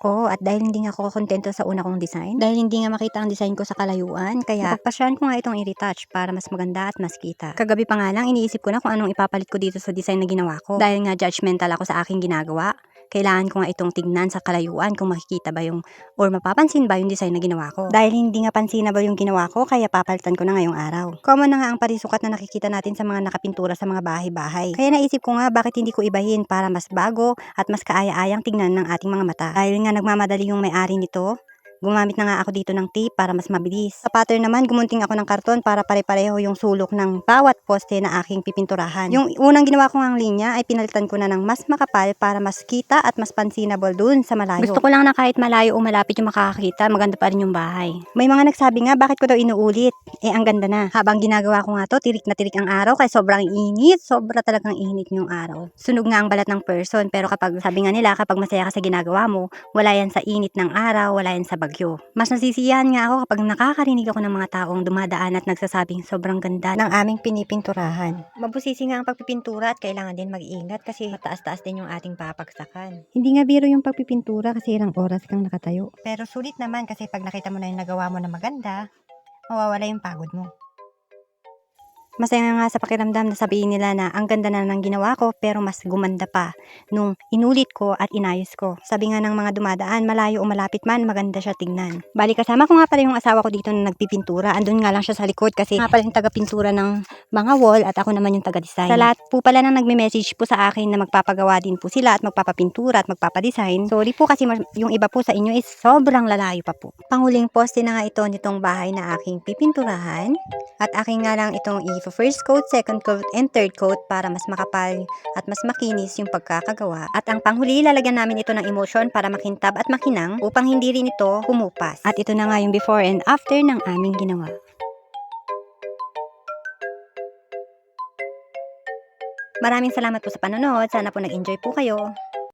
ako at dahil hindi nga ako kontento sa una kong design, dahil hindi nga makita ang design ko sa kalayuan, kaya napagpasyahan ko nga itong i-retouch para mas maganda at mas kita. Kagabi pa nga lang, iniisip ko na kung anong ipapalit ko dito sa design na ginawa ko. Dahil nga judgmental ako sa aking ginagawa, kailangan ko nga itong tignan sa kalayuan kung makikita ba yung or mapapansin ba yung design na ginawa ko. Dahil hindi nga pansinable yung ginawa ko, kaya papalitan ko na ngayong araw. Common na nga ang parisukat na nakikita natin sa mga nakapintura sa mga bahay-bahay. Kaya naisip ko nga bakit hindi ko ibahin para mas bago at mas kaaya-ayang tignan ng ating mga mata. Dahil nga nagmamadali yung may-ari nito, gumamit na nga ako dito ng tape para mas mabilis. Sa pattern naman, gumunting ako ng karton para pare-pareho yung sulok ng bawat poste na aking pipinturahan. Yung unang ginawa ko ng linya ay pinalitan ko na ng mas makapal para mas kita at mas pansinable dun sa malayo. Gusto ko lang na kahit malayo o malapit yung makakakita, maganda pa rin yung bahay. May mga nagsabi nga, bakit ko daw inuulit? Ang ganda na. Habang ginagawa ko nga to, tirik na tirik ang araw kaya sobrang init. Sobra talagang init yung araw. Sunog nga ang balat ng person, pero kapag sabi nga nila, kapag masaya ka sa ginagawa mo, wala yan sa init ng araw, wala yan sa bagyo. Mas nasisiyahan nga ako kapag nakakarinig ako ng mga taong dumadaan at nagsasabing sobrang ganda ng aming pinipinturahan. Mabusisi nga ang pagpipintura at kailangan din mag-iingat kasi mataas-taas din yung ating papagsakan. Hindi nga biro yung pagpipintura kasi ilang oras kang nakatayo. Pero sulit naman kasi pag nakita mo na yung nagawa mo na maganda, mawawala yung pagod mo. Masaya nga sa pakiramdam na sabihin nila na ang ganda na ng ginawa ko pero mas gumanda pa nung inulit ko at inayos ko. Sabi nga ng mga dumadaan, malayo o malapit man, maganda siya tignan. Bali kasama ko nga pala yung asawa ko dito na nagpipintura. Andun nga lang siya sa likod kasi nga pala yung taga-pintura ng mga wall at ako naman yung taga-design. Sa lahat po pala nang nagme-message po sa akin na magpapagawa din po sila at magpapapintura at magpapadesign. Sorry po kasi yung iba po sa inyo is sobrang lalayo pa po. Panghuling poste na nga ito nitong bahay na aking pipinturahan. At aking nga lang itong first coat, second coat, and third coat para mas makapal at mas makinis yung pagkakagawa. At ang panghuli, lalagyan namin ito ng emulsion para makintab at makinang upang hindi rin ito kumupas. At ito na nga yung before and after ng aming ginawa. Maraming salamat po sa panonood. Sana po nag-enjoy po kayo.